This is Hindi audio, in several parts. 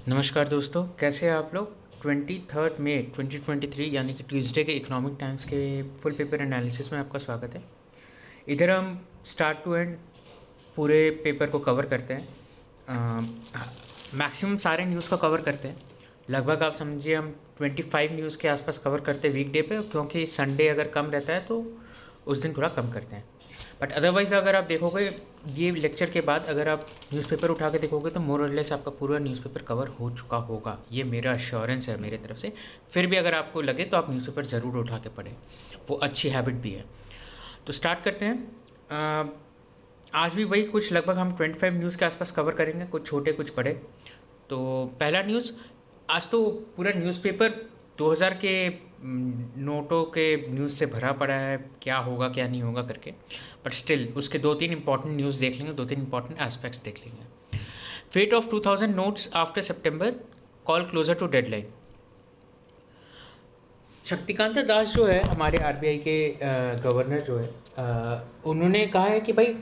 नमस्कार दोस्तों, कैसे हैं आप लोग? 23 मई 2023 यानी कि ट्यूसडे के इकोनॉमिक टाइम्स के फुल पेपर एनालिसिस में आपका स्वागत है। इधर हम स्टार्ट टू एंड पूरे पेपर को कवर करते हैं। मैक्सिमम सारे न्यूज़ को कवर करते हैं। लगभग आप समझिए हम 25 न्यूज़ के आसपास कवर करते हैं वीकडे पे, क्योंकि संडे अगर कम रहता है तो उस दिन थोड़ा कम करते हैं। बट अदरवाइज़ अगर आप देखोगे ये लेक्चर के बाद अगर आप न्यूज़पेपर उठा के देखोगे तो मोर और लेस आपका पूरा न्यूज़पेपर कवर हो चुका होगा। ये मेरा अश्योरेंस है मेरे तरफ से। फिर भी अगर आपको लगे तो आप न्यूज़पेपर ज़रूर उठा के पढ़ें, वो अच्छी हैबिट भी है। तो स्टार्ट करते हैं। आज भी वही कुछ लगभग हम 25 न्यूज़ के आसपास कवर करेंगे, कुछ छोटे कुछ बड़े। तो पहला न्यूज़, आज तो पूरा न्यूज़पेपर 2000 के नोटों के न्यूज़ से भरा पड़ा है, क्या होगा क्या नहीं होगा करके। बट स्टिल उसके 2-3 इंपॉर्टेंट न्यूज़ देख लेंगे, 2-3 इंपॉर्टेंट एस्पेक्ट्स देख लेंगे। Fate of 2000 notes after September, call closer to deadline. Shaktikanta Das जो है हमारे आरबीआई के गवर्नर जो है, उन्होंने कहा है कि भाई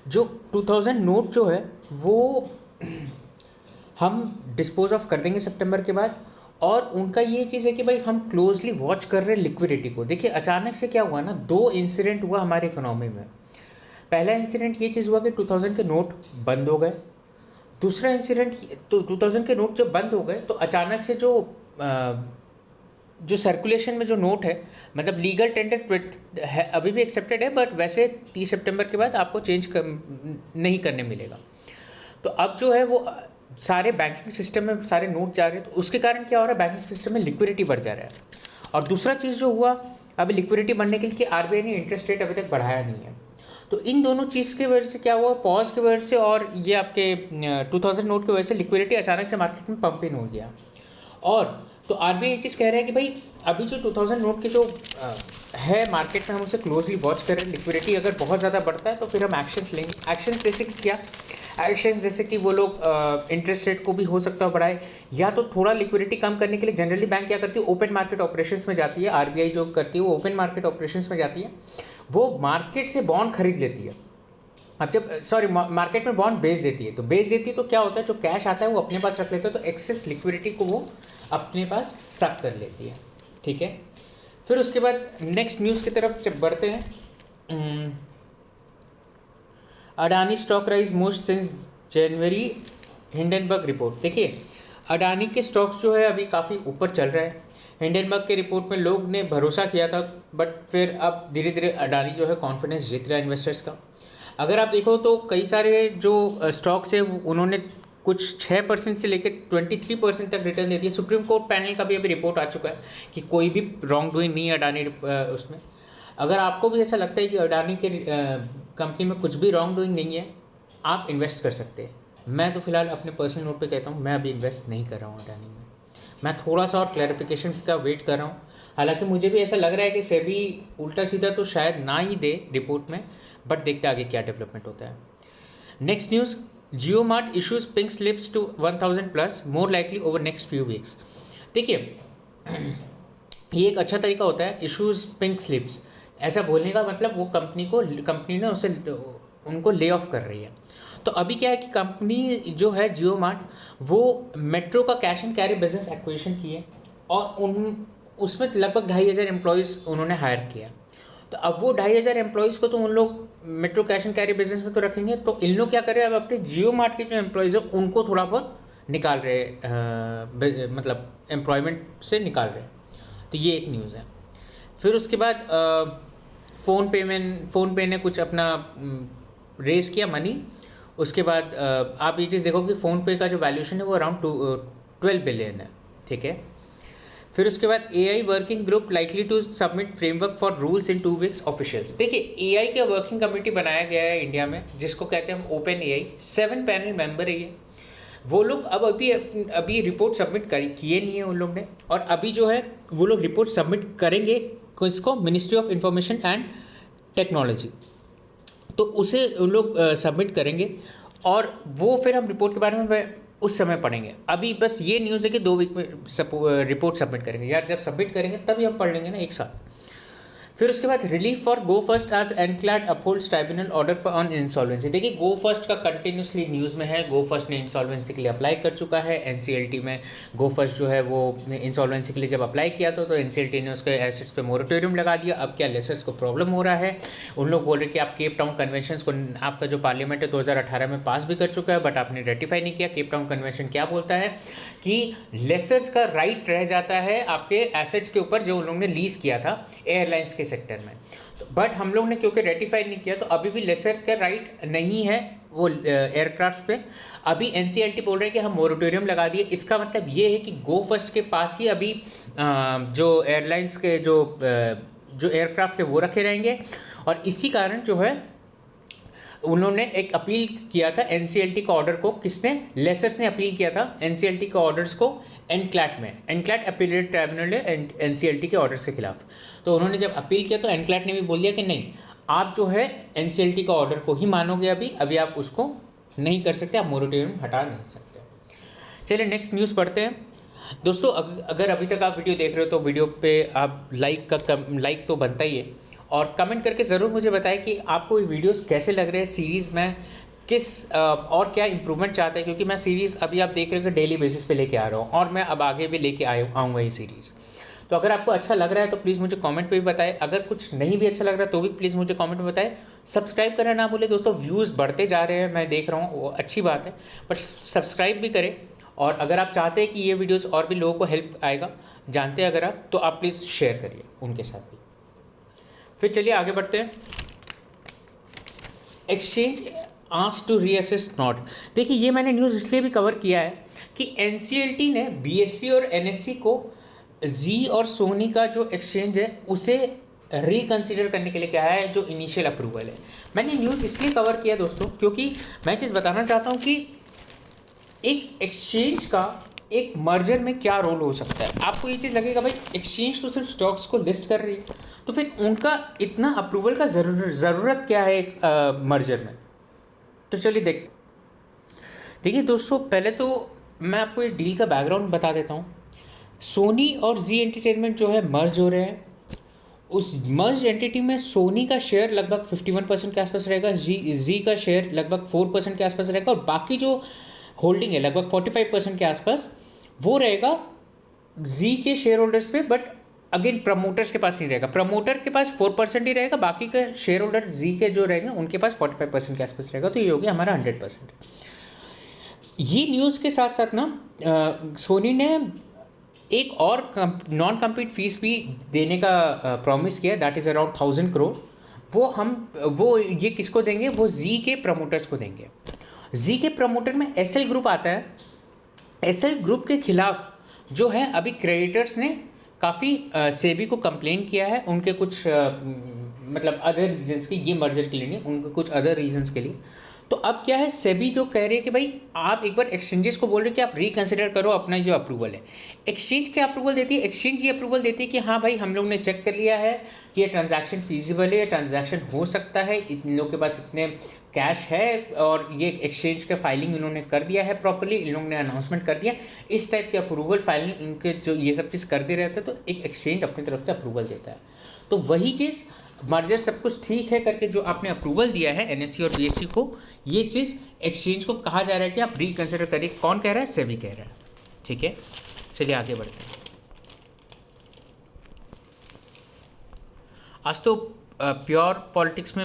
जो 2000 नोट जो है वो हम डिस्पोज ऑफ कर देंगे सितंबर के बाद। और उनका ये चीज़ है कि भाई हम क्लोजली वॉच कर रहे हैं लिक्विडिटी को। देखिए अचानक से क्या हुआ ना, दो इंसिडेंट हुआ हमारे इकोनॉमी में। पहला इंसिडेंट ये चीज़ हुआ कि 2000 के नोट बंद हो गए। दूसरा इंसिडेंट तो 2000 के नोट जब बंद हो गए तो अचानक से जो सर्कुलेशन में जो नोट है, मतलब लीगल टेंडर है, अभी भी एक्सेप्टेड है, बट वैसे 30 सितंबर के बाद आपको नहीं करने मिलेगा। तो अब जो है वो सारे बैंकिंग सिस्टम में सारे नोट जा रहे हैं, तो उसके कारण क्या हो रहा है, बैंकिंग सिस्टम में लिक्विडिटी बढ़ जा रहा है। और दूसरा चीज़ जो हुआ अभी लिक्विडिटी बढ़ने के लिए कि आरबीआई ने इंटरेस्ट रेट अभी तक बढ़ाया नहीं है। तो इन दोनों चीज़ की वजह से क्या हुआ, पॉज की वजह से और ये आपके 2000 नोट की वजह से लिक्विडिटी अचानक से मार्केट में पंप इन हो गया। और तो आरबीआई ये चीज़ कह रहा है कि भाई अभी जो 2000 नोट के जो है मार्केट में, हम उसे क्लोजली वॉच करें। लिक्विडिटी अगर बहुत ज़्यादा बढ़ता है तो फिर हम एक्शंस लेंगे। एक्शंस जैसे कि क्या, एक्शंस जैसे कि वो लोग इंटरेस्ट रेट को भी हो सकता है बढ़ाए, या तो थोड़ा लिक्विडिटी कम करने के लिए जनरली बैंक क्या करती है, ओपन मार्केट ऑपरेशंस में जाती है। आरबीआई जो करती है वो ओपन मार्केट ऑपरेशंस में जाती है, वो मार्केट से बॉन्ड खरीद लेती है। अब जब मार्केट में बॉन्ड बेच देती है, तो क्या होता है, जो कैश आता है वो अपने पास रख लेते हैं, तो एक्सेस लिक्विडिटी को वो अपने पास सक कर लेती है। ठीक है, फिर उसके बाद नेक्स्ट न्यूज़ की तरफ जब बढ़ते हैं, Adani stock rise most since January, Hindenburg report. देखिए अडानी के स्टॉक्स जो है अभी काफ़ी ऊपर चल रहा है। हिंडनबर्ग के रिपोर्ट में लोग ने भरोसा किया था, बट फिर अब धीरे धीरे अडानी जो है कॉन्फिडेंस जीत रहा है इन्वेस्टर्स का। अगर आप देखो तो कई सारे जो स्टॉक्स है उन्होंने कुछ 6% से लेकर 23% तक रिटर्न दे दिया। सुप्रीम कोर्ट पैनल का भी अभी रिपोर्ट आ चुका है कि कोई भी रॉन्ग डूइंग नहीं है अडानी उसमें। अगर आपको भी ऐसा लगता है कि अडानी के कंपनी में कुछ भी रॉन्ग डूइंग नहीं है, आप इन्वेस्ट कर सकते हैं। मैं तो फिलहाल अपने पर्सनल नोट पे कहता हूँ, मैं अभी इन्वेस्ट नहीं कर रहा हूँ अडानी में। मैं थोड़ा सा और क्लैरिफिकेशन का वेट कर रहा हूँ। हालांकि मुझे भी ऐसा लग रहा है कि सेबी उल्टा सीधा तो शायद ना ही दे रिपोर्ट में, बट देखते आगे क्या डेवलपमेंट होता है। Next news, Jio mart issues pink slips to 1000 plus more likely over next few weeks. देखिए ये एक अच्छा तरीका होता है इशूज पिंक स्लिप्स। ऐसा बोलने का मतलब वो कंपनी ने उसे उनको ले ऑफ कर रही है। तो अभी क्या है कि कंपनी जो है जियो मार्ट, वो मेट्रो का cash and carry business acquisition की है, और उसमें लगभग 2500 एम्प्लॉयज़ उन्होंने हायर किया। तो अब वो 2500 एम्प्लॉयज़ को तो उन लोग metro cash and carry business में तो रखेंगे, तो इन लोग क्या कर रहे हैं, अब अपने जियो मार्ट के जो एम्प्लॉयज़ है उनको थोड़ा बहुत निकाल रहे, मतलब एम्प्लॉयमेंट से निकाल रहे हैं। तो ये एक न्यूज़ है। फिर उसके बाद फ़ोन पे ने कुछ अपना रेज़ किया मनी। उसके बाद आप ये चीज़ देखो कि फ़ोनपे का जो वैल्यूएशन है वो अराउंड 12 बिलियन है। ठीक है, फिर उसके बाद AI working group likely to submit framework for rules in 2 weeks officials. देखिए AI का वर्किंग कमेटी बनाया गया है इंडिया में, जिसको कहते हैं हम ओपन AI। 7 पैनल मेंबर है ये। वो लोग अब अभी रिपोर्ट सबमिट किए नहीं है उन लोग ने, और अभी जो है वो लोग रिपोर्ट सबमिट करेंगे किसको, ministry of information and technology. तो उसे उन लोग सबमिट करेंगे, और वो फिर हम रिपोर्ट के बारे में उस समय पढ़ेंगे। अभी बस ये न्यूज़ है कि 2 वीक में रिपोर्ट सबमिट करेंगे। यार जब सबमिट करेंगे तभी हम पढ़ लेंगे ना एक साथ। फिर उसके बाद relief for Go First as NCLAT upholds tribunal order for on insolvency. देखिए गो फर्स्ट का कंटिन्यूसली न्यूज़ में है, गो फर्स्ट ने इंसॉल्वेंसी के लिए अप्लाई कर चुका है। एनसीएलटी में गो फर्स्ट जो है वो इंसॉल्वेंसी के लिए जब अप्लाई किया था तो एनसीएलटी ने उसके एसेट्स पे मोरेटोरियम लगा दिया। अब क्या लेसर्स को प्रॉब्लम हो रहा है, उन लोग बोल रहे कि आप केप टाउन कन्वेंशन को, आपका जो पार्लियामेंट है 2018 में पास भी कर चुका है बट आपने रेटिफाई नहीं किया। केप टाउन कन्वेंशन क्या बोलता है कि लेसर्स का राइट रह जाता है आपके एसेट्स के ऊपर जो उन लोगों ने लीज किया था एयरलाइंस के सेक्टर में, बट हम लोग ने क्योंकि रेटिफाई नहीं किया तो अभी भी लेसर का राइट नहीं है वो एयरक्राफ्ट पे। अभी एनसीएलटी बोल रहे हैं कि हम मोरेटोरियम लगा दिए। इसका मतलब ये है कि गो फर्स्ट के पास ही अभी जो एयरलाइंस के जो एयरक्राफ्ट है वो रखे रहेंगे। और इसी कारण जो है उन्होंने एक अपील किया था एनसीएलटी का ऑर्डर को, किसने, लेसर्स ने अपील किया था एनसीएलटी के ऑर्डर्स को एनक्लैट में। एनक्लैट अपीलेट ट्राइब्यूनल है एनसीएलटी के ऑर्डर्स के खिलाफ। तो उन्होंने जब अपील किया तो एनक्लैट ने भी बोल दिया कि नहीं, आप जो है एनसीएलटी का ऑर्डर को ही मानोगे, अभी आप उसको नहीं कर सकते, आप मोरेटोरियम हटा नहीं सकते। चलिए नेक्स्ट न्यूज़ पढ़ते हैं दोस्तों। अगर अभी तक आप वीडियो देख रहे हो तो वीडियो पे आप लाइक तो बनता ही है, और कमेंट करके ज़रूर मुझे बताएं कि आपको ये वीडियोस कैसे लग रहे हैं, सीरीज़ में किस और क्या इंप्रूवमेंट चाहते हैं, क्योंकि मैं सीरीज़ अभी आप देख रहे हो कि डेली बेसिस पे लेके आ रहा हूँ और मैं अब आगे भी लेके आऊँगा ये सीरीज़। तो अगर आपको अच्छा लग रहा है तो प्लीज़ मुझे कमेंट पे भी बताएं, अगर कुछ नहीं भी अच्छा लग रहा है तो भी प्लीज़ मुझे कमेंट में बताएं। सब्सक्राइब करना ना भूलें दोस्तों, व्यूज़ बढ़ते जा रहे हैं मैं देख रहा हूँ, वो अच्छी बात है, बट सब्सक्राइब भी करें। और अगर आप चाहते हैं कि ये वीडियोज़ और भी लोगों को हेल्प आएगा, जानते हैं अगर आप, तो आप प्लीज़ शेयर करिए उनके साथ भी। फिर चलिए आगे बढ़ते हैं। Exchange asked to reassess not. देखिए ये मैंने न्यूज़ इसलिए भी कवर किया है कि एनसीएलटी ने बीएससी और एनएससी को जी और सोनी का जो एक्सचेंज है उसे रिकंसिडर करने के लिए क्या है, जो इनिशियल अप्रूवल है। मैंने न्यूज़ इसलिए कवर किया दोस्तों क्योंकि मैं चीज़ बताना चाहता हूँ कि एक एक्सचेंज का एक मर्जर में क्या रोल हो सकता है। आपको ये चीज़ लगेगा भाई एक्सचेंज तो सिर्फ स्टॉक्स को लिस्ट कर रही है, तो फिर उनका इतना अप्रूवल का ज़रूरत क्या है एक मर्जर में। तो चलिए देखिए दोस्तों, पहले तो मैं आपको ये डील का बैकग्राउंड बता देता हूँ। सोनी और जी एंटरटेनमेंट जो है मर्ज हो रहे हैं। उस मर्ज एंटिटी में सोनी का शेयर लगभग 51% के आसपास रहेगा, जी का शेयर लगभग 4% के आसपास रहेगा, और बाकी जो होल्डिंग है लगभग 45% के आसपास वो रहेगा जी के शेयर होल्डर्स पे। बट अगेन प्रमोटर्स के पास नहीं रहेगा, प्रमोटर के पास 4% ही रहेगा, बाकी के शेयर होल्डर जी के जो रहेंगे उनके पास 45% के आसपास रहेगा। तो ये हो गया हमारा 100%। ये न्यूज़ के साथ साथ ना सोनी ने एक और नॉन कम्पीट फीस भी देने का प्रॉमिस किया, दैट इज़ अराउंड 1000 करोड़। वो ये किसको देंगे, वो जी के प्रमोटर्स को देंगे। जी के प्रमोटर में एसएल ग्रुप आता है। एसएल ग्रुप के खिलाफ जो है अभी क्रेडिटर्स ने काफ़ी सेबी को कंप्लेन किया है, उनके कुछ मतलब अदर रीजंस की, ये मर्जर के लिए नहीं, उनके कुछ अदर रीजंस के लिए। तो अब क्या है, सेबी जो कह रही है कि भाई आप एक बार एक्सचेंजेस को बोल रहे हो कि आप रिकंसिडर करो अपना जो अप्रूवल है। एक्सचेंज क्या अप्रूवल देती है, एक्सचेंज ये अप्रूवल देती है कि हाँ भाई हम लोग ने चेक कर लिया है कि ये ट्रांजैक्शन फीजिबल है, ट्रांजैक्शन हो सकता है, इन लोगों के पास इतने कैश है, और ये एक्सचेंज का फाइलिंग इन्होंने कर दिया है प्रॉपरली, इन लोगों ने अनाउंसमेंट कर दिया। इस टाइप के अप्रूवल फाइलिंग इनके जो ये सब चीज़ करते रहते हैं, तो एक एक्सचेंज अपनी तरफ से अप्रूवल देता है। तो वही चीज़ मर्जर सब कुछ ठीक है करके जो आपने अप्रूवल दिया है एनएससी और बीएससी को, ये चीज़ एक्सचेंज को कहा जा रहा है कि आप रिकंसिडर करिए। कौन कह रहा है, सेबी कह रहा है। ठीक है, चलिए आगे बढ़ते हैं। आज तो प्योर पॉलिटिक्स में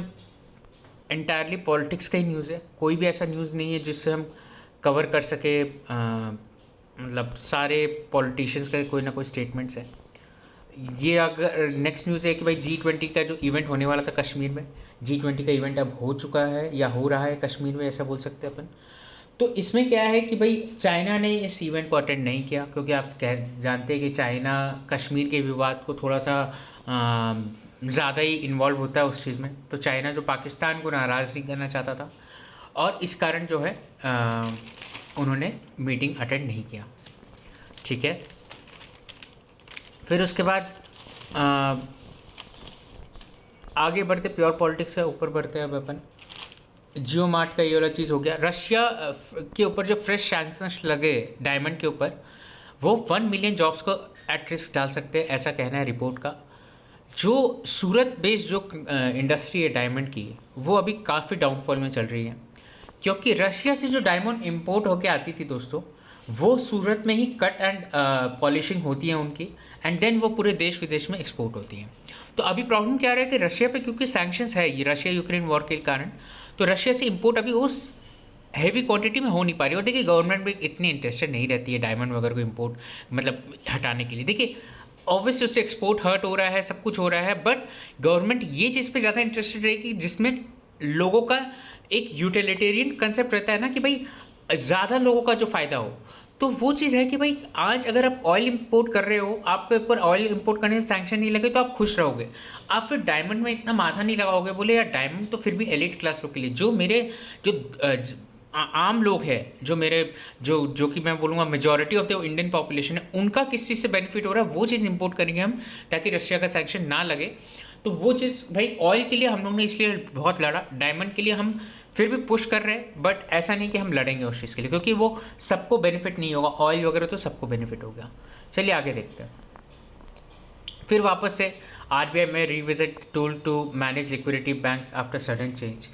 एंटायरली पॉलिटिक्स का ही न्यूज़ है, कोई भी ऐसा न्यूज़ नहीं है जिससे हम कवर कर सके, मतलब सारे पॉलिटिशियंस का कोई ना कोई स्टेटमेंट्स है। ये अगर नेक्स्ट न्यूज़ है कि भाई G20 का जो इवेंट होने वाला था कश्मीर में, G20 का इवेंट अब हो चुका है या हो रहा है कश्मीर में, ऐसा बोल सकते हैं अपन। तो इसमें क्या है कि भाई चाइना ने इस इवेंट को अटेंड नहीं किया, क्योंकि आप जानते हैं कि चाइना कश्मीर के विवाद को थोड़ा सा ज़्यादा ही इन्वॉल्व होता है उस चीज़ में। तो चाइना जो पाकिस्तान को नाराज़ नहीं करना चाहता था, और इस कारण जो है उन्होंने मीटिंग अटेंड नहीं किया। ठीक है, फिर उसके बाद आगे बढ़ते, प्योर पॉलिटिक्स से ऊपर बढ़ते हैं अब अपन। जियो मार्ट का ये वाला चीज़ हो गया। रशिया के ऊपर जो फ्रेश सैंक्शंस लगे डायमंड के ऊपर, वो 1 मिलियन जॉब्स को एट रिस्क डाल सकते हैं, ऐसा कहना है रिपोर्ट का। जो सूरत बेस्ड जो इंडस्ट्री है डायमंड की, वो अभी काफ़ी डाउनफॉल में चल रही है, क्योंकि रशिया से जो डायमंड इंपोर्ट होके आती थी दोस्तों, वो सूरत में ही कट एंड पॉलिशिंग होती है उनकी, एंड देन वो पूरे देश विदेश में एक्सपोर्ट होती हैं। तो अभी प्रॉब्लम क्या आ रहा है कि रशिया पे क्योंकि सैंक्शंस है, ये रशिया यूक्रेन वॉर के कारण, तो रशिया से इंपोर्ट अभी उस हैवी क्वांटिटी में हो नहीं पा रही। और देखिए गवर्नमेंट भी इतनी इंटरेस्टेड नहीं रहती है डायमंड वगैरह को इंपोर्ट मतलब हटाने के लिए। देखिए ऑब्वियसली उससे एक्सपोर्ट हर्ट हो रहा है, सब कुछ हो रहा है, बट गवर्नमेंट ये चीज़ पे ज़्यादा इंटरेस्टेड रहेगी जिसमें लोगों का एक यूटिलिटेरियन कंसेप्ट रहता है ना, कि भाई ज़्यादा लोगों का जो फ़ायदा हो। तो वो चीज़ है कि भाई आज अगर आप ऑयल इंपोर्ट कर रहे हो, आपके ऊपर ऑयल इंपोर्ट करने से सैंक्शन नहीं लगे तो आप खुश रहोगे। आप फिर डायमंड में इतना माथा नहीं लगाओगे, बोले यार डायमंड तो फिर भी एलिट क्लास लोग के लिए, जो मेरे जो आम लोग हैं, जो मेरे जो जो कि मैं बोलूँगा majority of the Indian population है, उनका किस चीज़ से बेनिफिट हो रहा है, वो चीज़ इंपोर्ट करेंगे हम, ताकि रशिया का सैंक्शन ना लगे। तो वो चीज़ भाई ऑयल के लिए हम लोग ने इसलिए बहुत लड़ा, डायमंड के लिए हम फिर भी पुश कर रहे हैं, बट ऐसा नहीं कि हम लड़ेंगे उस चीज़ के लिए, क्योंकि वो सबको बेनिफिट नहीं होगा। ऑयल वगैरह तो सबको बेनिफिट हो गया। चलिए आगे देखते हैं। फिर वापस से आरबीआई में revisit tool to manage liquidity banks after sudden change.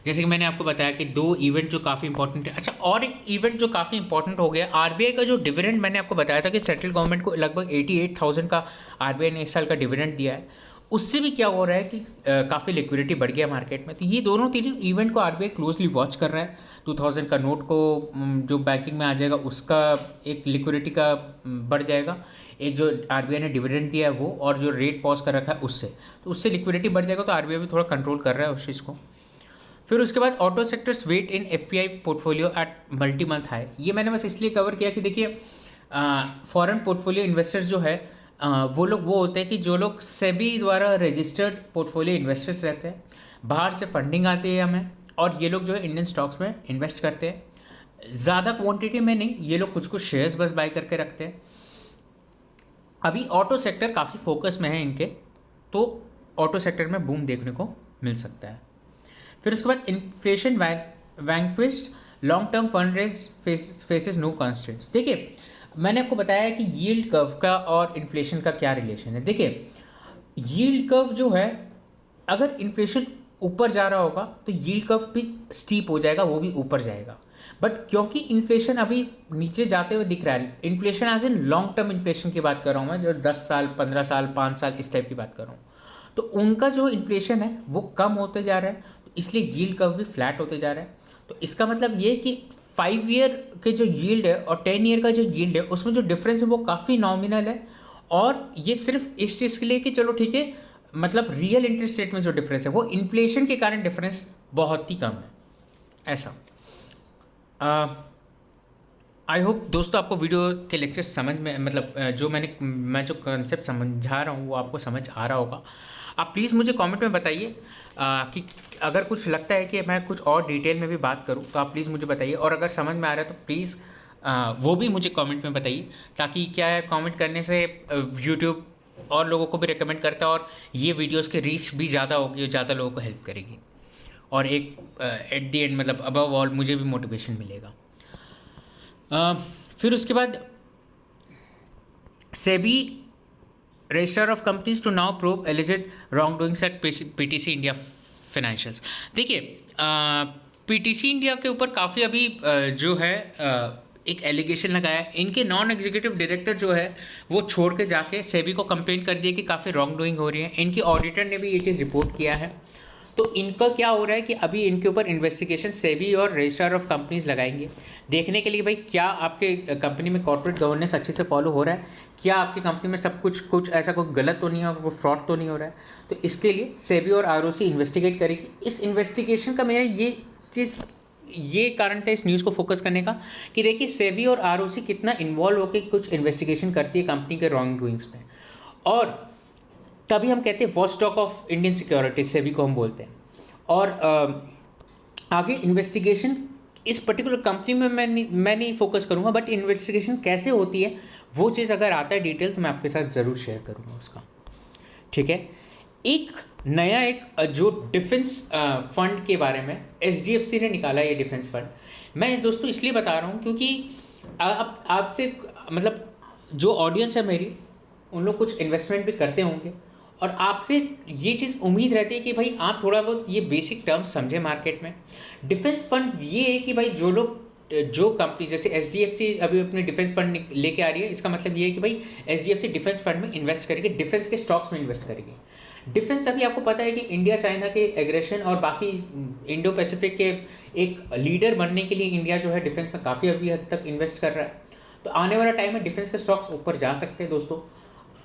जैसे कि मैंने आपको बताया कि दो इवेंट जो काफ़ी इंपॉर्टेंट है। अच्छा, और एक इवेंट जो काफ़ी इंपॉर्टेंट हो गया, आरबीआई का जो डिविडेंड मैंने आपको बताया था कि सेंट्रल गवर्नमेंट को लगभग 88,000 का आरबीआई ने इस साल का डिविडेंड दिया है। उससे भी क्या हो रहा है कि काफ़ी लिक्विडिटी बढ़ गया मार्केट में। तो ये दोनों तीनों इवेंट को आरबीआई क्लोजली वॉच कर रहा है। 2000 का नोट को जो बैंकिंग में आ जाएगा उसका एक लिक्विडिटी का बढ़ जाएगा, एक जो आरबीआई ने डिविडेंड दिया है वो, और जो रेट पॉज कर रखा है उससे, तो उससे लिक्विडिटी बढ़ जाएगा। तो आरबीआई भी थोड़ा कंट्रोल कर रहा है उस चीज़ को। फिर उसके बाद auto sectors weight in FPI portfolio at multi month high. ये मैंने बस इसलिए कवर किया कि देखिए फॉरेन पोर्टफोलियो इन्वेस्टर्स जो है वो लोग वो होते हैं कि जो लोग सेबी द्वारा रजिस्टर्ड पोर्टफोलियो इन्वेस्टर्स रहते हैं, बाहर से फंडिंग आती है हमें, और ये लोग जो है इंडियन स्टॉक्स में इन्वेस्ट करते हैं, ज़्यादा क्वांटिटी में नहीं, ये लोग कुछ कुछ शेयर्स बस बाय करके रखते हैं। अभी ऑटो सेक्टर काफ़ी फोकस में है इनके, तो ऑटो सेक्टर में बूम देखने को मिल सकता है। फिर उसके बाद inflation vanquished long term fund raise faces no constraints. देखिए मैंने आपको बताया कि यील्ड कर्व का और इन्फ्लेशन का क्या रिलेशन है। देखिए यील्ड कर्व जो है, अगर इन्फ्लेशन ऊपर जा रहा होगा तो यील्ड कर्व भी स्टीप हो जाएगा, वो भी ऊपर जाएगा। बट क्योंकि इन्फ्लेशन अभी नीचे जाते हुए दिख रहा है, inflation edge in long term inflation की बात कर रहा हूँ मैं, जो 10 साल 15 साल 5 साल इस टाइप की बात कर रहा हूँ, तो उनका जो इन्फ्लेशन है वो कम होते जा रहा है, तो इसलिए यील्ड कर्व भी फ्लैट होते जा रहा है। तो इसका मतलब ये कि 5 ईयर के जो यील्ड है और 10 ईयर का जो यील्ड है उसमें जो डिफरेंस है वो काफ़ी नॉमिनल है। और ये सिर्फ इस चीज़ के लिए कि चलो ठीक है, मतलब रियल इंटरेस्ट रेट में जो डिफरेंस है वो इन्फ्लेशन के कारण डिफरेंस बहुत ही कम है, ऐसा। आई होप दोस्तों आपको वीडियो के लेक्चर समझ में, मतलब मैं जो कंसेप्ट समझा रहा हूँ वो आपको समझ आ रहा होगा। आप प्लीज़ मुझे कमेंट में बताइए कि अगर कुछ लगता है कि मैं कुछ और डिटेल में भी बात करूँ तो आप प्लीज़ मुझे बताइए, और अगर समझ में आ रहा है तो प्लीज़ वो भी मुझे कमेंट में बताइए, ताकि क्या है, कमेंट करने से यूट्यूब और लोगों को भी रिकमेंड करता है, और ये वीडियोज़ की रीच भी ज़्यादा होगी और ज़्यादा लोगों को हेल्प करेगी, और एक एट दी एंड मतलब अबव ऑल मुझे भी मोटिवेशन मिलेगा। फिर उसके बाद SEBI registrar of companies to now prove alleged wrong doings at PTC India financials. देखिए पीटीसी इंडिया के ऊपर काफ़ी अभी जो है एक एलिगेशन लगाया है। इनके नॉन एग्जीक्यूटिव डायरेक्टर जो है वो छोड़ के जाके सेबी को कंप्लेन कर दिया कि काफ़ी रॉन्ग डूइंग हो रही है। इनकी ऑडिटर ने भी ये चीज़ रिपोर्ट किया है। तो इनका क्या हो रहा है कि अभी इनके ऊपर इन्वेस्टिगेशन सेबी और रजिस्ट्रार ऑफ कंपनीज लगाएंगे, देखने के लिए भाई क्या आपके कंपनी में कॉर्पोरेट गवर्नेंस अच्छे से फॉलो हो रहा है, क्या आपकी कंपनी में सब कुछ ऐसा कोई गलत तो नहीं हो, कोई फ्रॉड तो नहीं हो रहा है। तो इसके लिए सेबी और आरओसी इन्वेस्टिगेट करेगी। इस इन्वेस्टिगेशन का मेरा ये कारण था इस न्यूज़ को फोकस करने का कि देखिए सेबी और आरओसी कितना इन्वॉल्व होकर कुछ इन्वेस्टिगेशन करती है कंपनी के रॉन्ग डूइंग्स में, और तभी हम कहते हैं watchdog of Indian securities, SEBI को हम बोलते हैं। और आगे इन्वेस्टिगेशन इस पर्टिकुलर कंपनी में मैं नहीं फोकस करूँगा, बट इन्वेस्टिगेशन कैसे होती है वो चीज़ अगर आता है डिटेल तो मैं आपके साथ ज़रूर शेयर करूँगा उसका, ठीक है। एक नया जो डिफेंस फंड के बारे में एचडीएफसी ने निकाला है, ये डिफेंस फंड मैं दोस्तों इसलिए बता रहा हूँ क्योंकि आपसे मतलब जो ऑडियंस है मेरी, उन लोग कुछ इन्वेस्टमेंट भी करते होंगे, और आपसे ये चीज़ उम्मीद रहती है कि भाई आप थोड़ा बहुत ये बेसिक टर्म्स समझें मार्केट में। डिफेंस फंड ये है कि भाई जो कंपनी जैसे एचडीएफसी अभी अपने डिफेंस फंड लेके आ रही है, इसका मतलब ये है कि भाई एचडीएफसी डिफेंस फंड में इन्वेस्ट करेगी, डिफेंस के स्टॉक्स में इन्वेस्ट करेगी। डिफेंस अभी आपको पता है कि इंडिया चाइना के एग्रेशन और बाकी इंडो पैसिफिक के एक लीडर बनने के लिए इंडिया जो है डिफेंस में काफ़ी अभी हद तक इन्वेस्ट कर रहा है। तो आने वाला टाइम में डिफेंस के स्टॉक्स ऊपर जा सकते हैं दोस्तों।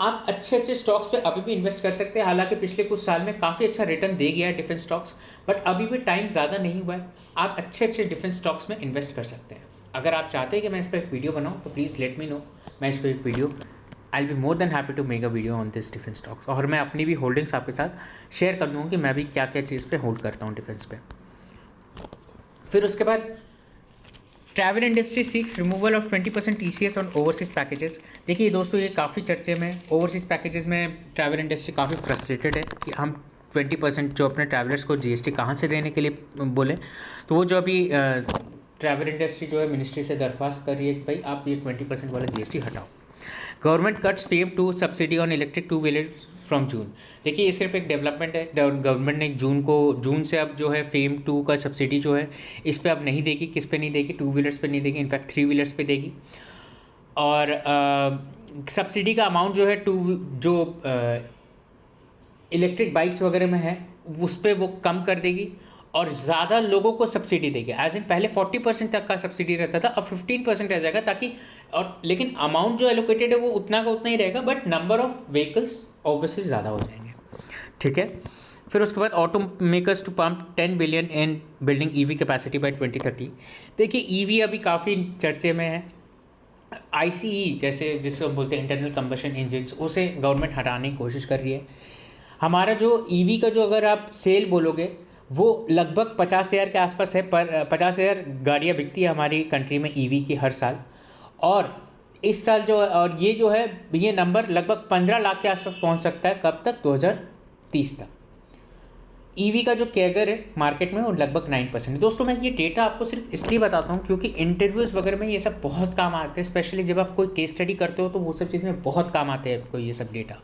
आप अच्छे अच्छे स्टॉक्स पे अभी भी इन्वेस्ट कर सकते हैं। हालांकि पिछले कुछ साल में काफ़ी अच्छा रिटर्न दे गया है डिफेंस स्टॉक्स, बट अभी भी टाइम ज़्यादा नहीं हुआ है। आप अच्छे अच्छे डिफेंस स्टॉक्स में इन्वेस्ट कर सकते हैं। अगर आप चाहते हैं कि मैं इस पर एक वीडियो बनाऊँ तो प्लीज़ लेट मी नो, मैं इस पर एक video I will be more than happy to make a video on this defence stocks. और मैं अपनी भी होल्डिंग्स आपके साथ शेयर कर दूँगा कि मैं भी क्या क्या चीज़ पे होल्ड करता हूँ डिफेंस पे। फिर उसके बाद travel industry seeks removal of 20% TCS on overseas packages. देखिए दोस्तों, ये काफ़ी चर्चे में ओवरसीज पैकेजेस में ट्रैवल इंडस्ट्री काफ़ी फ्रस्ट्रेटेड है कि हम 20% जो अपने ट्रैवलर्स को GST कहाँ से देने के लिए बोले। तो वो जो अभी ट्रैवल इंडस्ट्री जो है मिनिस्ट्री से दरख्वास्त कर रही है कि भाई आप ये 20% वाला GST हटाओ। Government cuts fame 2 subsidy on electric two wheeler from June. देखिए ये सिर्फ एक डेवलपमेंट है। गवर्नमेंट ने जून से अब जो है फेम 2 का सब्सिडी जो है इस पे अब नहीं देगी। किस पे नहीं देगी? टू व्हीलर्स पे नहीं देगी, इनफैक्ट 3 व्हीलर्स पे देगी। और सब्सिडी का अमाउंट जो है जो इलेक्ट्रिक बाइक्स वगैरह में है उस पर वो कम कर देगी और ज़्यादा लोगों को सब्सिडी देगी। एज इन पहले 40% तक का सब्सिडी रहता था, अब 15% रह जाएगा, ताकि और लेकिन अमाउंट जो एलोकेटेड है वो उतना का उतना ही रहेगा, but number of vehicles obviously ज़्यादा हो जाएंगे। ठीक है। फिर उसके बाद auto makers to pump 10 billion in building EV capacity by 2030। देखिए EV अभी काफ़ी चर्चे में है। ICE जैसे जिसको बोलते हैं इंटरनल कंबशन इंजन्स, उसे गवर्नमेंट हटाने की कोशिश कर रही है। हमारा जो EV का जो अगर आप सेल बोलोगे वो लगभग 50,000 के आसपास है, पर 50,000 गाड़ियाँ बिकती है हमारी कंट्री में EV की हर साल। और इस साल जो और ये जो है ये नंबर लगभग 15 लाख के आसपास पहुंच सकता है। कब तक? 2030 तक। EV का जो कैगर है मार्केट में वो लगभग 9% है। दोस्तों मैं ये डेटा आपको सिर्फ इसलिए बताता हूँ क्योंकि इंटरव्यूज़ वगैरह में ये सब बहुत काम आते हैं, स्पेशली जब आप कोई केस स्टडी करते हो तो वो सब चीज़ें बहुत काम आते हैं आपको ये सब डेटा।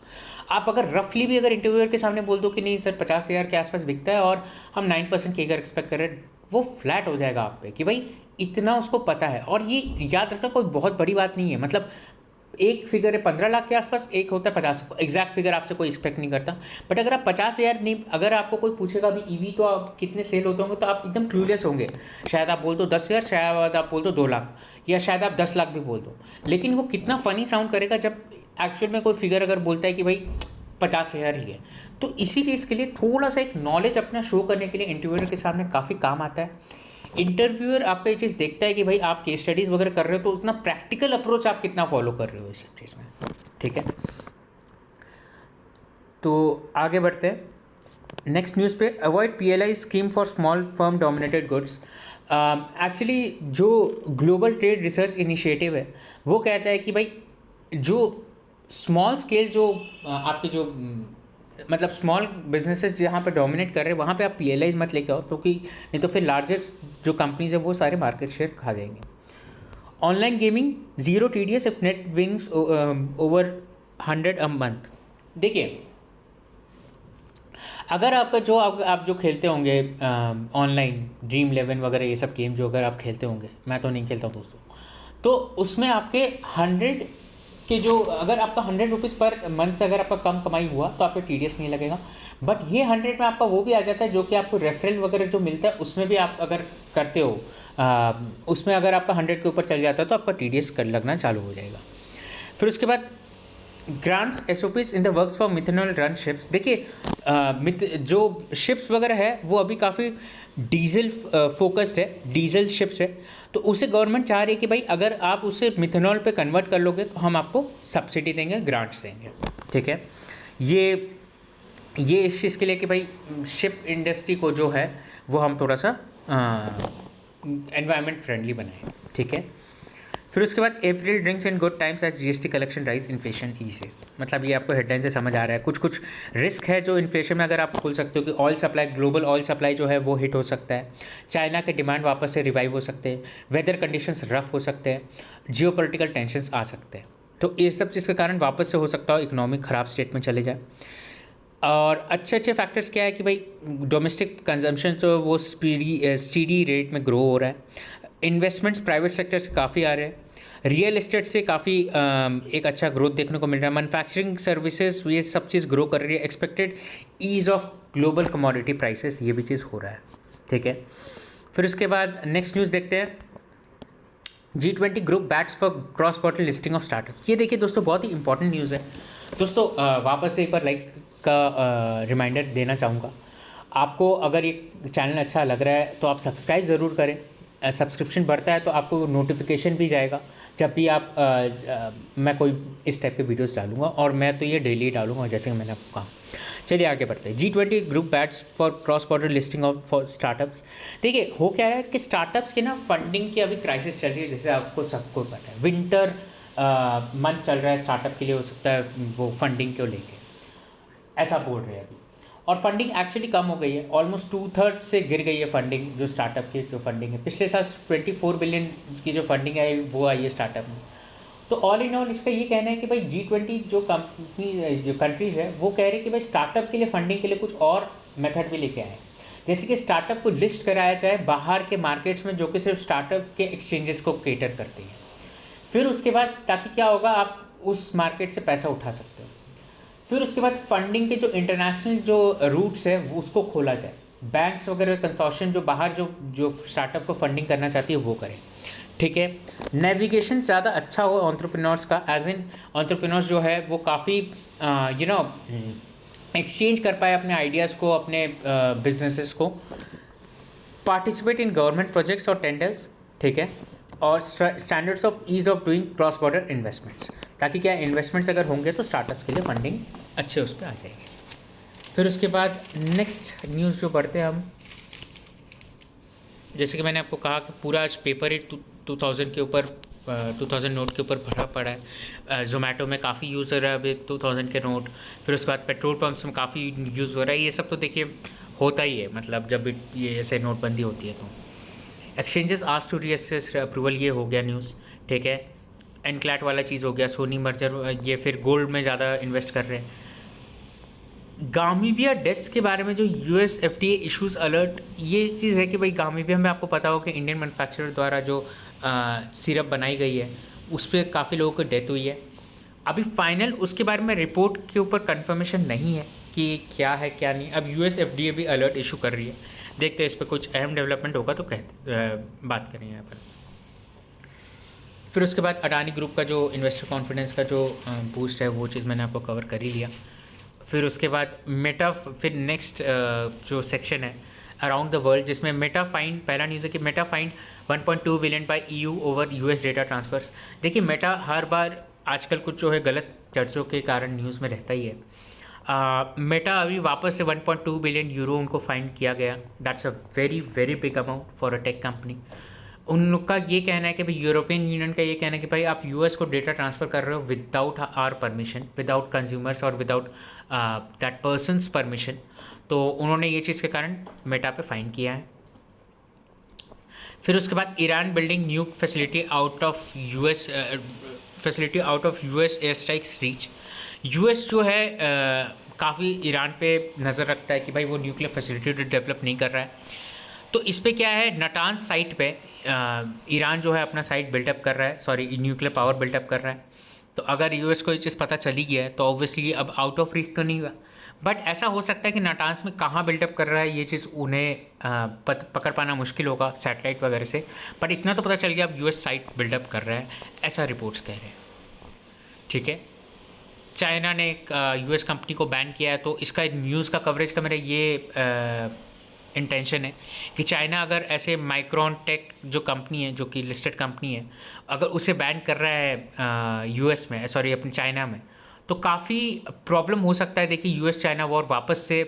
आप अगर रफली भी अगर इंटरव्यूअर के सामने बोल दो कि नहीं सर 50,000 के आसपास बिकता है और हम 9% कैगर एक्सपेक्ट कर रहे हैं, वो फ्लैट हो जाएगा आप पे कि भाई इतना उसको पता है। और ये याद रखना कोई बहुत बड़ी बात नहीं है। मतलब एक फिगर है 15 लाख के आसपास, एक होता है 50। एग्जैक्ट फिगर आपसे कोई एक्सपेक्ट नहीं करता, बट अगर आप 50,000 नहीं, अगर आपको कोई पूछेगा अभी EV तो आप कितने सेल होते होंगे तो आप एकदम क्लूलेस होंगे। शायद आप बोल दो 10,000, शायद आप बोल दो 2 लाख, या शायद आप 10 लाख भी बोल दो। लेकिन वो कितना फ़नी साउंड करेगा जब एक्चुअल में कोई फिगर अगर बोलता है कि भाई 50,000 ही है। तो इसी चीज़ के लिए थोड़ा सा एक नॉलेज अपना शो करने के लिए इंटरव्यूअर के सामने काफ़ी काम आता है। इंटरव्यूअर आपका ये चीज़ देखता है कि भाई आप केस स्टडीज़ वगैरह कर रहे हो तो उतना प्रैक्टिकल अप्रोच आप कितना फॉलो कर रहे हो इस चीज़ में। ठीक है, तो आगे बढ़ते हैं नेक्स्ट न्यूज़ पे। Avoid PLI scheme for small firm dominated goods. Actually जो ग्लोबल ट्रेड रिसर्च इनिशिएटिव है वो कहता है कि भाई जो स्मॉल स्केल जो आपके जो मतलब स्मॉल बिजनेसेस जहाँ पर डोमिनेट कर रहे हैं वहाँ पे आप PLIs मत लेके आओ, क्योंकि नहीं तो फिर लार्जर जो कंपनीज है वो सारे मार्केट शेयर खा जाएंगे। Online gaming 0 TDS if net wings over 100 a month. देखिए अगर आपका जो आप जो खेलते होंगे ऑनलाइन Dream 11 वगैरह ये सब गेम जो अगर आप खेलते होंगे, मैं तो नहीं खेलता हूँ दोस्तों, तो उसमें आपके 100 कि जो अगर आपका 100 रुपीज़ पर मंथ से अगर आपका कम कमाई हुआ तो आपको TDS नहीं लगेगा। बट ये 100 में आपका वो भी आ जाता है जो कि आपको रेफरल वगैरह जो मिलता है उसमें भी आप अगर करते हो उसमें अगर आपका 100 के ऊपर चल जाता है तो आपका TDS कर लगना चालू हो जाएगा। फिर उसके बाद grants SOPs in the works for methanol run ships. देखिए जो शिप्स वगैरह है वो अभी काफ़ी डीजल फोकस्ड है, डीजल शिप्स है, तो उसे गवर्नमेंट चाह रही है कि भाई अगर आप उसे मिथेनॉल पे कन्वर्ट कर लोगे तो हम आपको सब्सिडी देंगे, ग्रांट्स देंगे। ठीक है, ये इस चीज़ के लिए कि भाई शिप इंडस्ट्री को जो है वो हम थोड़ा सा एनवायरनमेंट फ्रेंडली बनाएं। ठीक है, फिर उसके बाद April drinks in good times as GST collection rise inflation eases. मतलब ये आपको हेडलाइन से समझ आ रहा है कुछ रिस्क है जो इन्फ्लेशन में अगर आप खोल सकते हो कि oil supply, global oil supply जो है वो हिट हो सकता है, चाइना के डिमांड वापस से रिवाइव हो सकते हैं, वेदर कंडीशंस रफ हो सकते हैं, जियोपॉलिटिकल टेंशंस आ सकते हैं। तो ये सब चीज़ के कारण वापस से हो सकता हो इकोनॉमिक ख़राब स्टेट में चले जाए। और अच्छे अच्छे फैक्टर्स क्या है कि भाई डोमेस्टिक कंजम्पशन तो वो स्टीडी रेट में ग्रो हो रहा है, इन्वेस्टमेंट्स प्राइवेट सेक्टर से काफ़ी आ रहे हैं, रियल एस्टेट से काफ़ी एक अच्छा ग्रोथ देखने को मिल रहा है, मैन्युफैक्चरिंग सर्विसेज ये सब चीज़ ग्रो कर रही है, expected ease of global commodity prices ये भी चीज़ हो रहा है, ठीक है। फिर उसके बाद नेक्स्ट न्यूज़ देखते हैं, G20 group bats for cross border listing of startup. ये देखिए दोस्तों बहुत ही इंपॉर्टेंट न्यूज़ है दोस्तों। वापस से एक बार लाइक का रिमाइंडर देना चाहूँगा आपको, अगर ये चैनल अच्छा लग रहा है तो आप सब्सक्राइब ज़रूर करें, सब्सक्रिप्शन बढ़ता है तो आपको नोटिफिकेशन भी जाएगा जब भी आप मैं कोई इस टाइप के वीडियोस डालूंगा, और मैं तो ये डेली डालूंगा जैसे कि मैंने आपको कहा। चलिए आगे बढ़ते हैं। G20 group bats for cross border listing of for startups. देखिए हो क्या रहा है कि स्टार्टअप्स की ना फंडिंग की अभी क्राइसिस चल रही है, जैसे आपको सबको पता है। विंटर मंथ चल रहा है स्टार्टअप के लिए, हो सकता है वो फंडिंग को लेके ऐसा बोल रहे हैं अभी, और फंडिंग एक्चुअली कम हो गई है, ऑलमोस्ट 2/3 से गिर गई है फंडिंग, जो स्टार्टअप की जो फंडिंग है। पिछले साल 24 बिलियन की जो फंडिंग है वो आई है स्टार्टअप में। तो ऑल इन ऑल इसका ये कहना है कि भाई G20 जो कंपनी जो कंट्रीज़ है वो कह रही है कि भाई स्टार्टअप के लिए फंडिंग के लिए कुछ और मेथड भी लेके आए, जैसे कि स्टार्टअप को लिस्ट कराया जाए बाहर के मार्केट्स में जो कि सिर्फ स्टार्टअप के एक्सचेंजेस को केटर करते हैं। फिर उसके बाद ताकि क्या होगा, आप उस मार्केट से पैसा उठा सकते हो। फिर उसके बाद फंडिंग के जो इंटरनेशनल जो रूट्स है वो उसको खोला जाए, बैंक्स वगैरह कंसोर्शियम जो बाहर जो जो स्टार्टअप को फंडिंग करना चाहती है वो करें, ठीक है। नेविगेशन ज़्यादा अच्छा हो एंटरप्रेन्योर्स का, एज इन एंटरप्रेन्योर्स जो है वो काफ़ी एक्सचेंज कर पाए अपने आइडियाज़ को, अपने बिजनेसेस को, पार्टिसिपेट इन गवर्नमेंट प्रोजेक्ट्स और टेंडर्स, ठीक है, और standards of ease of doing cross border investments, ताकि क्या इन्वेस्टमेंट्स अगर होंगे तो स्टार्टअप्स के लिए फंडिंग अच्छे उस पर आ जाएगी। फिर उसके बाद नेक्स्ट न्यूज़ जो पढ़ते हैं हम, जैसे कि मैंने आपको कहा कि पूरा आज पेपर ही 2000 के ऊपर 2000 नोट के ऊपर भरा पड़ा है। जोमेटो में काफ़ी यूज़ हो रहा है अभी 2000 के नोट। फिर उसके बाद पेट्रोल पंप्स में काफ़ी यूज़ हो रहा है। ये सब तो देखिए होता ही है, मतलब जब भी ये ऐसे नोटबंदी होती है तो एक्सचेंजेस आज टू रीअसेस अप्रूवल, ये हो गया न्यूज़, ठीक है। एनक्लैट वाला चीज़ हो गया, सोनी मर्जर, ये फिर गोल्ड में ज़्यादा इन्वेस्ट कर रहे हैं। गामीबिया डेथ्स के बारे में जो US FDA इश्यूज़ अलर्ट, ये चीज़ है कि भाई गामीबिया में आपको पता हो कि इंडियन मैन्युफैक्चरर द्वारा जो सिरप बनाई गई है उस पर काफ़ी लोगों को डेथ हुई है। अभी फाइनल उसके बारे में रिपोर्ट के ऊपर कंफर्मेशन नहीं है कि क्या है क्या नहीं। अब US FDA भी अलर्ट इशू कर रही है, देखते हैं इस पर कुछ अहम डेवलपमेंट होगा तो बात करेंगे यहाँ पर। फिर उसके बाद अडानी ग्रुप का जो इन्वेस्टर कॉन्फिडेंस का जो बूस्ट है वो चीज़ मैंने आपको कवर कर ही लिया। फिर उसके बाद मेटा, फिर नेक्स्ट जो सेक्शन है अराउंड द वर्ल्ड, जिसमें मेटा फाइंड, पहला न्यूज़ है कि Meta fined 1.2 billion by EU over US data transfers. देखिए मेटा हर बार आजकल कुछ जो है गलत चर्चों के कारण न्यूज़ में रहता ही है। मेटा अभी वापस से 1.2 बिलियन यूरो उनको फाइंड किया गया। That's a very very big amount for a tech company. उन लोग का ये कहना है कि भाई यूरोपियन यूनियन का ये कहना है कि भाई आप US को डेटा ट्रांसफ़र कर रहे हो without our permission, without consumers और विदाउट दैट पर्सनस परमिशन। तो उन्होंने ये चीज़ के कारण मेटा पे फाइन किया है। फिर उसके बाद Iran building new facility out of US air strikes reach. US जो है काफ़ी ईरान पे नज़र रखता है कि भाई वो न्यूक्लियर फैसिलिटी डेवलप नहीं कर रहा है। तो इस पे क्या है, नटान्स साइट पे ईरान जो है अपना साइट बिल्डअप कर रहा है, सॉरी न्यूक्लियर पावर बिल्डअप कर रहा है। तो अगर US को ये चीज़ पता चली गया है तो ऑब्वियसली अब आउट ऑफ रिस्क तो नहीं हुआ, बट ऐसा हो सकता है कि नटान्स में कहाँ बिल्डअप कर रहा है ये चीज़ उन्हें पकड़ पाना मुश्किल होगा सैटेलाइट वगैरह से, बट इतना तो पता चल गया अब US साइट बिल्डअप कर रहा है, ऐसा रिपोर्ट्स कह रहे हैं, ठीक है। चाइना ने एक US कंपनी को बैन किया है, तो इसका न्यूज़ का कवरेज का मेरा ये इंटेंशन है कि चाइना अगर ऐसे माइक्रोन टेक जो कंपनी है, जो कि लिस्टेड कंपनी है, अगर उसे बैन कर रहा है US में, सॉरी अपनी चाइना में, तो काफ़ी प्रॉब्लम हो सकता है। देखिए US चाइना वॉर वापस से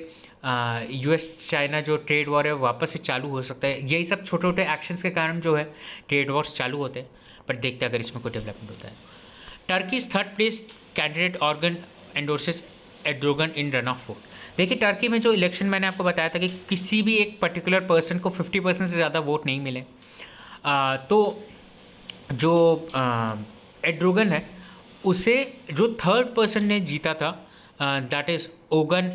US चाइना जो ट्रेड वॉर है वापस से चालू हो सकता है। यही सब छोटे छोटे एक्शंस के कारण जो है ट्रेड वॉर्स चालू होते हैं, पर देखते हैं अगर इसमें कोई डेवलपमेंट होता है। Turkey's 3rd place candidate organ endorses Erdogan in run of vote. देखिए टर्की में जो इलेक्शन मैंने आपको बताया था कि किसी भी एक पर्टिकुलर पर्सन को 50% से ज़्यादा वोट नहीं मिले, तो जो एर्दोगन है उसे जो 3rd पर्सन ने जीता था, दैट इज़ ओगन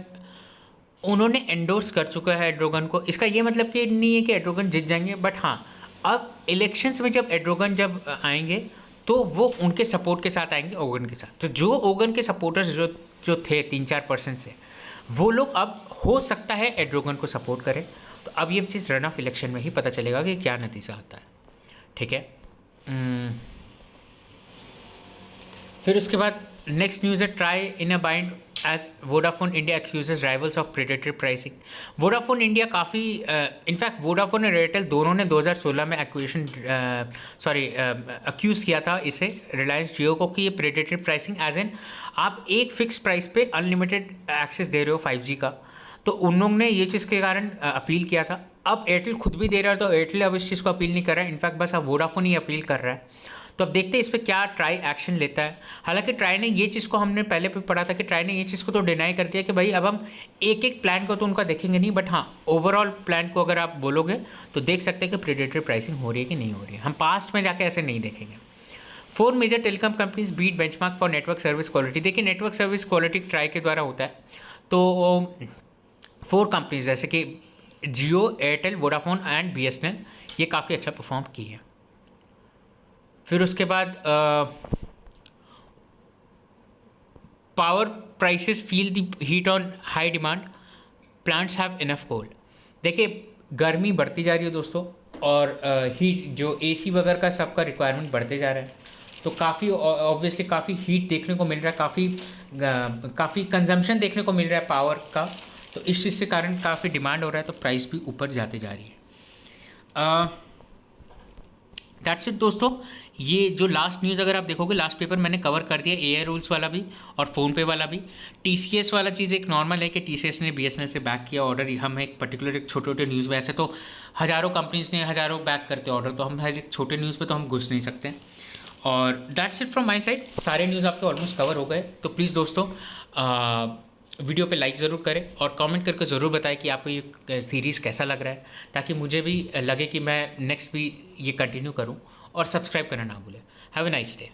उन्होंने एंडोर्स कर चुका है एर्डोगन को। इसका ये मतलब कि नहीं है कि एर्डोगन जीत जाएंगे, बट हाँ, अब इलेक्शंस में जब एर्डोगन जब आएंगे तो वो उनके सपोर्ट के साथ आएंगे, ओगन के साथ। तो जो ओगन के सपोर्टर्स जो जो थे 3-4% से, वो लोग अब हो सकता है एर्डोगन को सपोर्ट करें। तो अब ये चीज़ रन ऑफ इलेक्शन में ही पता चलेगा कि क्या नतीजा आता है, ठीक है। फिर उसके बाद नेक्स्ट न्यूज़ है, TRAI in a bind as Vodafone India accuses rivals of predatory pricing. Vodafone India काफ़ी इनफैक्ट वोडाफोन और एयरटेल दोनों ने 2016 में अक्यूज़ किया था इसे, रिलायंस जियो को, कि ये प्रेडेटरी प्राइसिंग एज एन आप एक फिक्स प्राइस पे अनलिमिटेड एक्सेस दे रहे हो 5G का। तो उन लोगों ने ये चीज़ के कारण अपील किया था। अब एयरटेल खुद भी दे रहा है, तो एयरटेल अब इस चीज़ को अपील नहीं कर रहा है, इनफैक्ट बस अब वोडाफोन ही अपील कर रहा है। तो अब देखते हैं इस पर क्या ट्राई एक्शन लेता है। हालांकि ट्राई ने ये चीज़ को, हमने पहले भी पढ़ा था कि ट्राई ने ये चीज़ को तो डिनाई कर दिया कि भाई अब हम एक एक प्लान को तो उनका देखेंगे नहीं, बट हाँ ओवरऑल प्लान को अगर आप बोलोगे तो देख सकते हैं कि प्रेडेटरी प्राइसिंग हो रही है कि नहीं हो रही है। हम पास्ट में जाके ऐसे नहीं देखेंगे। 4 major telecom companies beat benchmark for network service quality. देखिए नेटवर्क सर्विस क्वालिटी ट्राई के द्वारा होता है, तो 4 कंपनीज जैसे कि Jio, Airtel, Vodafone and BSNL ये काफ़ी अच्छा परफॉर्म की है। फिर उसके बाद power prices feel the heat on high demand, plants have enough coal. देखिए गर्मी बढ़ती जा रही है दोस्तों, और हीट जो AC वगैरह का सबका रिक्वायरमेंट बढ़ते जा रहा है, तो काफ़ी ऑब्वियसली काफ़ी हीट देखने को मिल रहा है, काफ़ी कंजम्पशन देखने को मिल रहा है पावर का। तो इस चीज़ से कारण काफ़ी डिमांड हो रहा है, तो प्राइस भी ऊपर जाते जा रही है। दैट्स इट दोस्तों। ये जो लास्ट न्यूज़ अगर आप देखोगे, लास्ट पेपर मैंने कवर कर दिया, AI रूल्स वाला भी और फ़ोनपे वाला भी। TCS वाला चीज़ एक नॉर्मल है कि TCS ने BSNL से बैक किया ऑर्डर। हम एक पर्टिकुलर एक छोटे छोटे न्यूज़ में, ऐसे तो हज़ारों कंपनीज ने हज़ारों बैक करते ऑर्डर, तो हम हर एक छोटे न्यूज़ पे तो हम घुस नहीं सकते। और that's it from my side. सारे न्यूज़ आपके ऑलमोस्ट कवर हो गए। तो प्लीज़ दोस्तों वीडियो पे लाइक ज़रूर करें और कमेंट करके ज़रूर बताएं कि आपको ये सीरीज़ कैसा लग रहा है, ताकि मुझे भी लगे कि मैं नेक्स्ट भी ये कंटिन्यू करूं। और सब्सक्राइब करना ना भूलें। Have a nice day.